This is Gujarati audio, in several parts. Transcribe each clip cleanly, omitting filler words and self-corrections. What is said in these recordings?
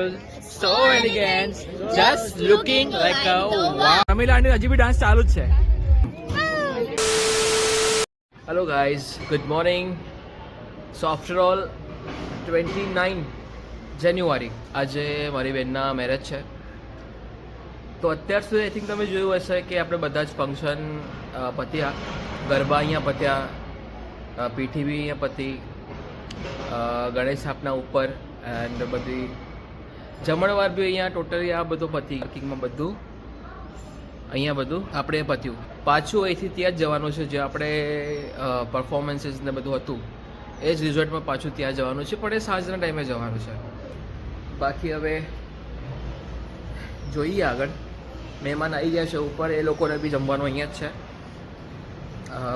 So elegant, just looking like a wow. Tamil Nadu હજી બી ડાન્સ ચાલુ જ છે. Hello guys, good morning. So after all 29 જાન્યુઆરી આજે મારી બહેનના મેરેજ છે. તો અત્યાર સુધી આઈ થિંક તમે જોયું હશે કે આપણે બધા જ ફંક્શન પત્યા, ગરબા અહીંયા પત્યા, પીઠી બી અહીંયા પતી, ગણેશ સ્થાપના ઉપર એન્ડ બધી જમણવાર બી અહીંયા ટોટલી આ બધું પતી, પાર્કિંગમાં બધું અહીંયા બધું આપણે પત્યું. પાછું અહીંથી ત્યાં જ જવાનું છે, જે આપણે પરફોર્મન્સીસ ને બધું હતું એ જ રિઝોર્ટમાં પાછું ત્યાં જવાનું છે, પણ એ સાંજના ટાઈમે જવાનું છે. બાકી હવે જોઈએ આગળ. મહેમાન આવી ગયા છે ઉપર, એ લોકોને બી જમવાનું અહીંયા જ છે.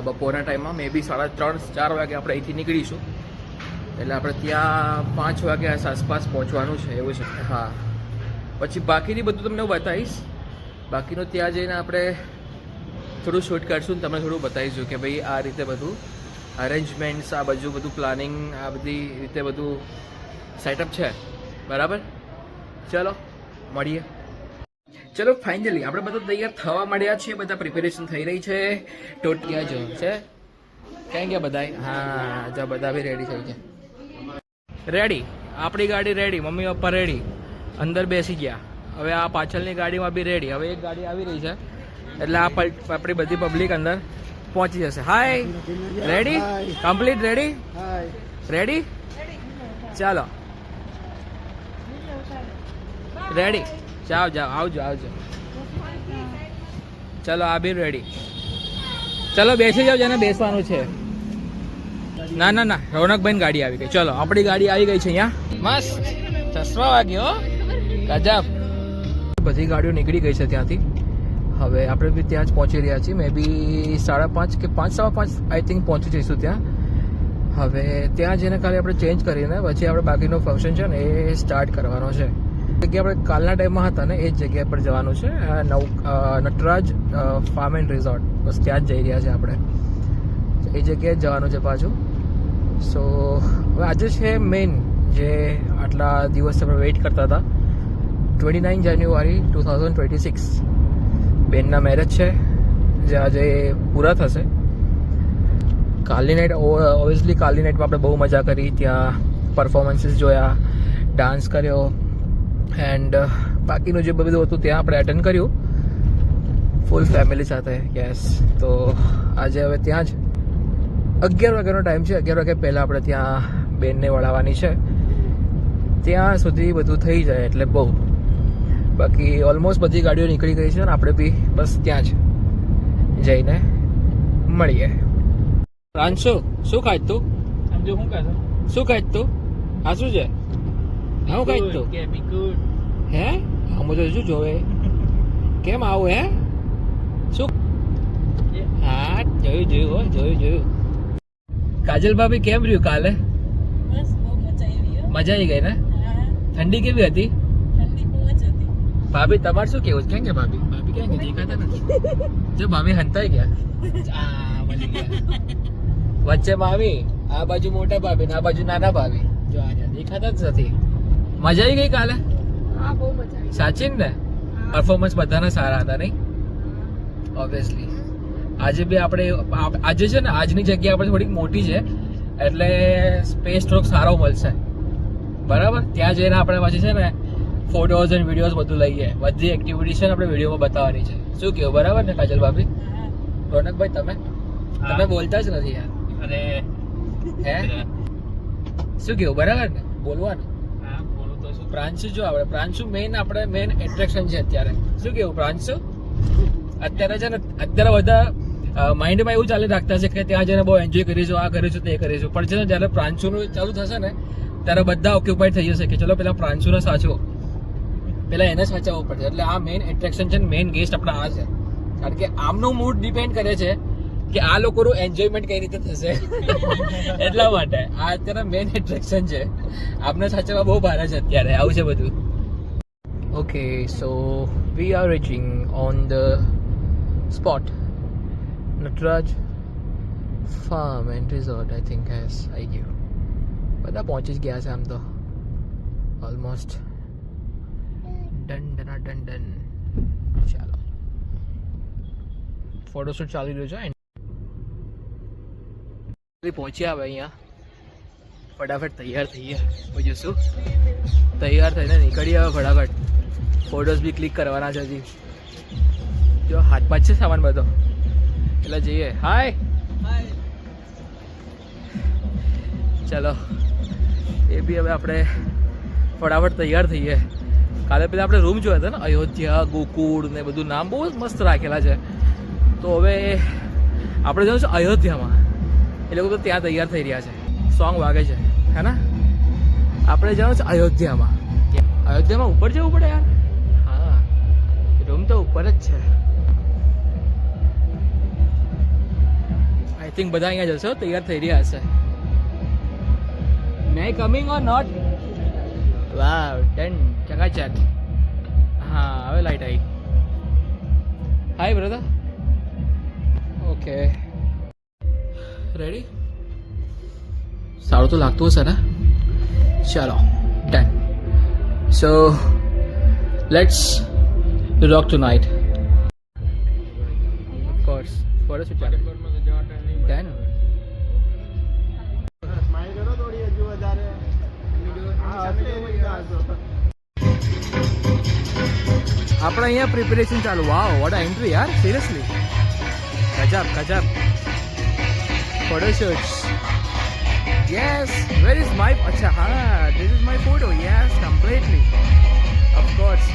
બપોરના ટાઈમમાં મે બી 3:30-4 વાગે આપણે અહીંથી નીકળીશું, એટલે આપણે ત્યાં 5 વાગ્યા આસપાસ પહોંચવાનું છે એવું છે. હા, પછી બાકીની બધું તમને હું બતાવીશ. બાકીનું ત્યાં જઈને આપણે થોડું શૂટ કરશું ને તમને થોડું બતાવીશું કે ભાઈ આ રીતે બધું અરેન્જમેન્ટ્સ, આ બાજુ બધું પ્લાનિંગ, આ બધી રીતે બધું સેટઅપ છે. બરાબર, ચલો મળીએ. ચલો ફાઇનલી આપણે બધા તૈયાર થવા માંડ્યા છીએ, બધા પ્રિપેરેશન થઈ રહી છે. ટોટિયા જો છે, ક્યાં ગયા બધા? હા જો બધા બી રેડી થઈ ગયા. રેડી, આપણી ગાડી રેડી, મમ્મી પપ્પા રેડી, અંદર બેસી ગયા. હવે આ પાછળની ગાડીમાં બી રેડી. હવે એક ગાડી આવી રહી છે એટલે આ આપણી બધી પબ્લિક અંદર પહોંચી જશે. હાય, રેડી? Complete ready? રેડી? ચાલો રેડી, જાઓ જાઓ, આવજો આવજો. ચલો આ બી રેડી. ચલો બેસી જાઓ, જેને બેસવાનું છે. ના ના ના, રોનકભાઈ ગાડી આવી ગઈ. ચલો આપણી ગાડી આવી ગઈ છે અહીંયા. મસ્ત ચશ્મા વાગ્યો, ગજબ. બધી ગાડીઓ નીકળી ગઈ છે ત્યાંથી. હવે આપણે બી ત્યાં જ પહોંચી રહ્યા છીએ. મે બી 5:30 કે 5:15 આઈ થિંક પહોંચી જઈશું ત્યાં. હવે ત્યાં જઈને ખાલી આપણે ચેન્જ કરીને પછી આપણે બાકીનું ફંક્શન છે ને એ સ્ટાર્ટ કરવાનો છે. જગ્યા આપણે કાલના ટાઈમમાં હતા ને એ જ જગ્યા પર જવાનું છે, નટરાજ ફાર્મ એન્ડ રિઝોર્ટ. બસ ત્યાં જ જઈ રહ્યા છે આપણે, એ જગ્યાએ જ જવાનું છે પાછું. સો હવે આજે છે મેઇન, જે આટલા દિવસ આપણે વેઇટ કરતા હતા. 29 જાન્યુઆરી 2026 બેનના મેરેજ છે, જે આજે પૂરા થશે. કાલની નાઇટ, ઓબ્વિયસલી કાલની નાઇટમાં આપણે બહુ મજા કરી. ત્યાં પરફોર્મન્સીસ જોયા, ડાન્સ કર્યો એન્ડ બાકીનું જે બધું હતું ત્યાં આપણે એટેન્ડ કર્યું ફૂલ ફેમિલી સાથે. યસ, તો આજે હવે ત્યાં જ 11 વાગ્યાનો ટાઈમ છે. 11 વાગ્યા પહેલાં આપણે ત્યાં બેનને વળાવવાની છે. ત્યાં સુધી બધું થઈ જાય એટલે બહુ. બાકી ઓલમોસ્ટ બધી ગાડીઓ નીકળી ગઈ છે અને આપણે બી બસ ત્યાં જ જઈને મળીએ. પ્રાંશુ, શું ખાય તું? સમજો શું ખાય? શું ખાય તું? આ શું છે? હું ખાય તું? હે આમ તો શું જોવે? કેમ આવું? હે શું? હા જોયું જોયું હો, જોયું જોયું. કાજલ ભાભી કેમ રહ્યું કાલે? બસ બહુ મજા આવી ગઈ ને? ઠંડી કેવી હતી? ભાભી તમારે શું કેવું? ક્યાં ગયા ભાભી? ભાભી ક્યાં ગયા? દેખાતા નથી. જો ભાભી હંતાઈ ગયા. વચ્ચે ભાભી, આ બાજુ મોટા ભાભી ને આ બાજુ નાના ભાભી. જો આ દેખાતા જ નથી. મજા આવી ગઈ કાલે? હા બહુ મજા આવી. સાચી ને? પરફોર્મન્સ બધાના સારા હતા નહીં? ઓબ્વિયસલી. આજે બી આપણે આજે છે ને, આજની જગ્યા આપણે થોડીક મોટી છે એટલે સ્પેસ થોડોક સારો મળશે. બરાબર, ત્યાં જઈને આપણે પછી છે ને ફોટોઝ એન્ડ વિડીયોઝ બધું લઈએ. બધી એક્ટિવિટી છે ને આપણે વિડીયોમાં બતાવવાની છે. શું કેવું? બરાબર ને કાજલ ભાભી? રોનકભાઈ તમે બોલતા જ નથી યાર. અરે હે શું કેવું? બરાબર ને? બોલવાનું. પ્રાંશુ જો આપણે, પ્રાંશુ મેઇન એટ્રેક્શન છે અત્યારે. શું કેવું પ્રાંશુ? અત્યારે છે ને, અત્યારે બધા માઇન્ડમાં એવું ચાલી રાખતા છે કે ત્યાં જઈને બહુ એન્જોય કરીશું, આ કરીશું, તે કરીશું. પણ છે ને જ્યારે પ્રાંશુનું ચાલુ થશે ને ત્યારે બધા ઓક્યુપાઈડ થઈ જશે કે ચલો પેલા પ્રાંશુને સાચવો, પેલા એને સાચવવો પડશે. એટલે આ મેઇન એટ્રેક્શન છે, મેઇન ગેસ્ટ આપણા આ છે. કારણ કે આમનું મૂડ ડિપેન્ડ કરે છે કે આ લોકોનું એન્જોયમેન્ટ કઈ રીતે થશે. એટલા માટે આ અત્યારે મેઇન એટ્રેક્શન છે. આપને સાચવવા બહુ ભારે છે અત્યારે. આવું છે બધું. Okay, so we are reaching on the spot. Nataraj farm and resort I think has આવી ગયું. બધા પહોંચી જ ગયા છે આમ તો ઓલમોસ્ટ. ડન. ચાલો ફોટોશૂટ ચાલી રહ્યો છે. પહોંચ્યા હવે અહીંયા. ફટાફટ તૈયાર થઈએ. બીજું શું, તૈયાર થઈને નીકળીએ હવે ફટાફટ. ફોટોસ બી ક્લિક કરવાના છે હજી. જો હાથમાં જ છે સામાન બધો, એટલે જઈએ. હાય ચલો એ બી હવે આપણે ફટાફટ તૈયાર થઈએ. કાલે પેલા આપણે રૂમ જોયા હતા ને, અયોધ્યા, ગોકુળ ને બધું નામ બહુ મસ્ત રાખેલા છે. તો હવે આપણે જવાનું છે અયોધ્યામાં. એ લોકો તો ત્યાં તૈયાર થઈ રહ્યા છે, સોંગ વાગે છે હે ને. આપણે જવાનું છે અયોધ્યામાં. અયોધ્યામાં ઉપર જવું પડે યાર. હા રૂમ તો ઉપર જ છે. આઈ થિંક બધા અહીંયા જશો, તૈયાર થઈ રહ્યા હશે. May coming or not? Wow done, ચકાચક. હા હવે લાઈટ આવી. Hi brother. Okay ready? સારું તો લાગતું હશે ને. ચાલો done. So let's rock tonight. Of course photoshoot ચાલે. ડન. આપણે અહીંયા પ્રિપેરેશન ચાલુ. વાવ વોટ અ એન્ટ્રી યાર, સિરિયસલી ગજબ ગજબ. Photoshoots. Yes where is my, અચ્છા હા this is my photo. Yes completely of course.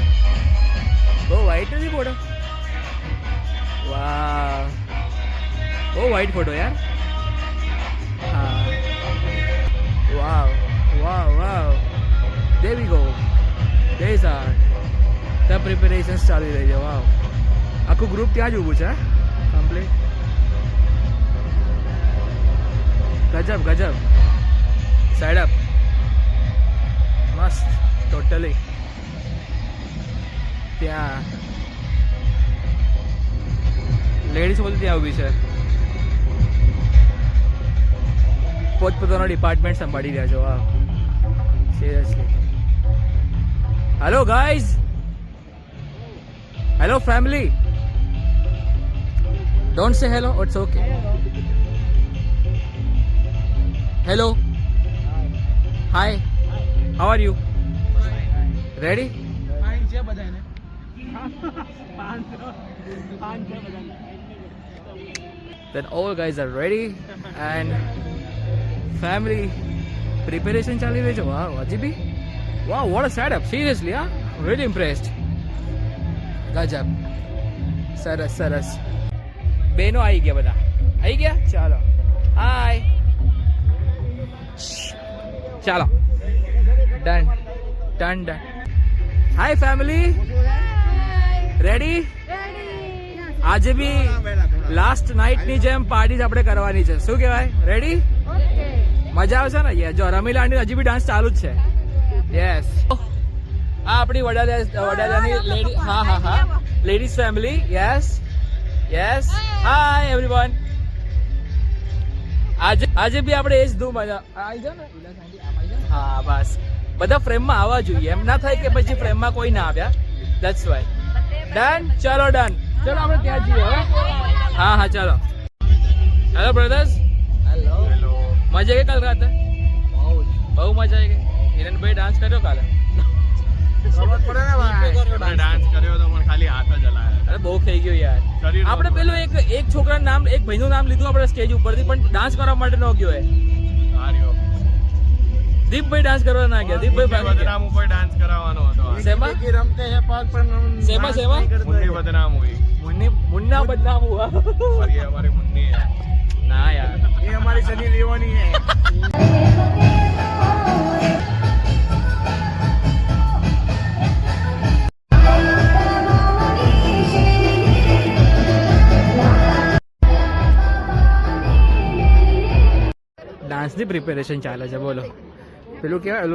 બહુ વ્હાઈટ નથી ફોટો? વાવ બહુ વ્હાઈટ ફોટો યાર. હા વાવ વાવ વાવ. there we go. These are the preparations ચાલી રહી છે. વાવ આખું ગ્રુપ ત્યાં જ ઊભું છે કમ્પ્લીટ. ગજબ ગજબ. સાઈડ અપ મસ્ત ટોટલી. ત્યાં લેડીઝ બધું ત્યાં ઊભી છે, પોતપોતાનો ડિપાર્ટમેન્ટ સંભાળી રહ્યા છો. Wow seriously. Hello guys, hello family. Don't say hello, it's okay. Hello hi, how are you? Ready? Fine છે બધાને. Then all guys are ready and family preparation ચાલી રહી છે. વાહ અજીબી. વાહ what a setup, seriously huh? Really impressed. ગજબ. સરસ સરસ. બેનો આવી ગયા, બધા આવી ગયા. ચાલો હાય. ચાલો ડન ડન ડન. હાય ફેમિલી, રેડી? આજે બી લાસ્ટ નાઇટ ની જેમ પાર્ટી આપણે કરવાની છે. શું કહેવાય? રેડી? મજા આવશે ને? જો રમીલાની હજી બી ડાન્સ ચાલુ જ છે. યસ આ આપણી વડાલાની લેડી. હા હા હા ladies family. Yes yes hi everyone. આજે બી આપણે એ જ ધૂમ. આવી જાઓ ને. હા બસ બધા ફ્રેમમાં આવવા જોઈએ, એમ ના થાય કે પછી ફ્રેમમાં કોઈ ના આવ્યા. That's why. ડન. ચલો ડન. ચલો આપણે ત્યાં જઈએ હવે. હા હા ચલો. Hello brothers. હેલો. મજા આવી કાલ રાતે? બહુ મજા આવી ગઈ. હિરણભાઈ ડાન્સ કર્યો કાલે? ડાન્સ કર્યો તો પણ ખાલી હાથ જ હલાયા. અરે બહુ થઈ ગયું યાર. આપણે પેલું એક છોકરાનું નામ, એક ભાઈનું નામ લીધું આપણે સ્ટેજ ઉપરથી, પણ ડાન્સ કરવા માટે ન ગયો. દીપભાઈ ડાન્સ કરવા ના ગયા. દીપભાઈ બદનામ ઉપર ડાન્સ કરાવવાનો હતો. શેમાં રમતે હે પાલ પર શેમાં શેમાં મુન્ની બદનામ हुई. મુન્ના બદનામ હુઆ. और ये हमारी मुन्नी है. ના યાર ये हमारी सनी लियोनी है. ડાન્સની પ્રિપેરેશન ચાલે છે. બોલો પેલું કહેવાય,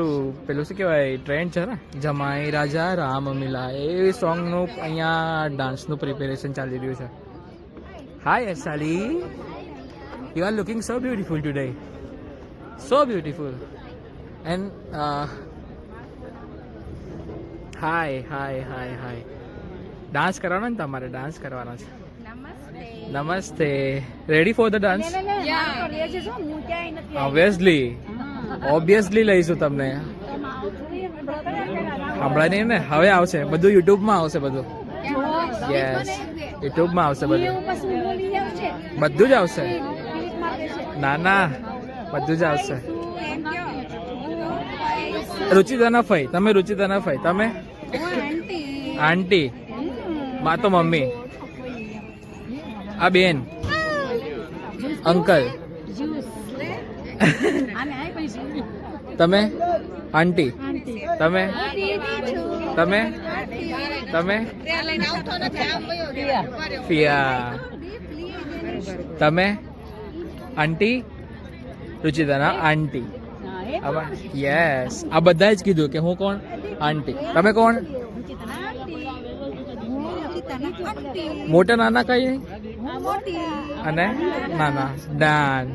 પેલું શું કહેવાય, ટ્રેન્ડ છે ને, જમાઈ રાજા રામ મિલા, એ સોંગનું અહીંયા ડાન્સનું પ્રિપેરેશન ચાલી રહ્યું છે. હાય સાલી, you are looking so beautiful today, so beautiful. And hi hi hi hi dance કરવાનો ને તમારે ડાન્સ કરવાનો છે નમસ્તે ready for the dance obviously લઈશું તમને હમણાં નહીં ને હવે આવશે બધું યુટ્યુબમાં આવશે બધું યસ યુટ્યુબમાં આવશે બધું બધું જ આવશે ના ના બધું જ આવશે રુચિતાના ફઈ તમે રુચિતાના ફઈ તમે આંટી માં તો મમ્મી આ બેન અંકલ તમે આંટી તમે તમે તમે ફિયા તમે આંટી રુચિતાના આંટી યસ આ બધા જ કીધું કે હું કોણ આંટી તમે કોણ મોટા નાના કઈ નહીં અને નાના ડાન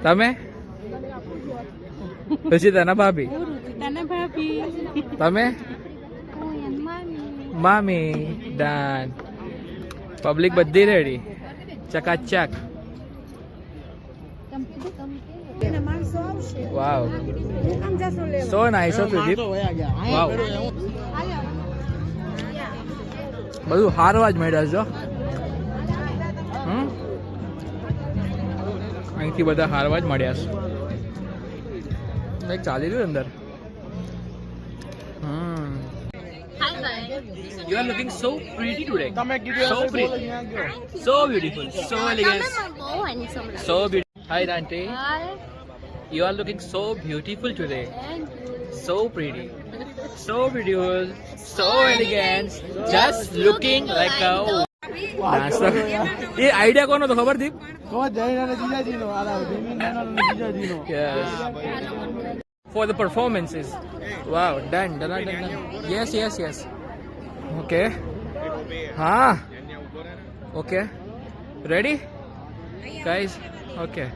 તમે રુચિતાના ભાભી તમે મામી ડાન પબ્લિક બધી રેડી ચકાચક wow so nice of you wow બધું હારવા જ મળ્યા છે જો અહીંથી બધા હારવા જ મળ્યા છે એક ચાલી રહ્યું અંદર You are looking so pretty today. So pretty. So beautiful. So elegant. So beautiful. Hi, Dante. You are looking so beautiful today. So pretty. So beautiful. So elegant. Just looking like a... ये आइडिया कौन हो तो खबर थी yes. For the performances. Wow, done. Yes. Okay. हाँ. Okay. Ready? Guys, okay.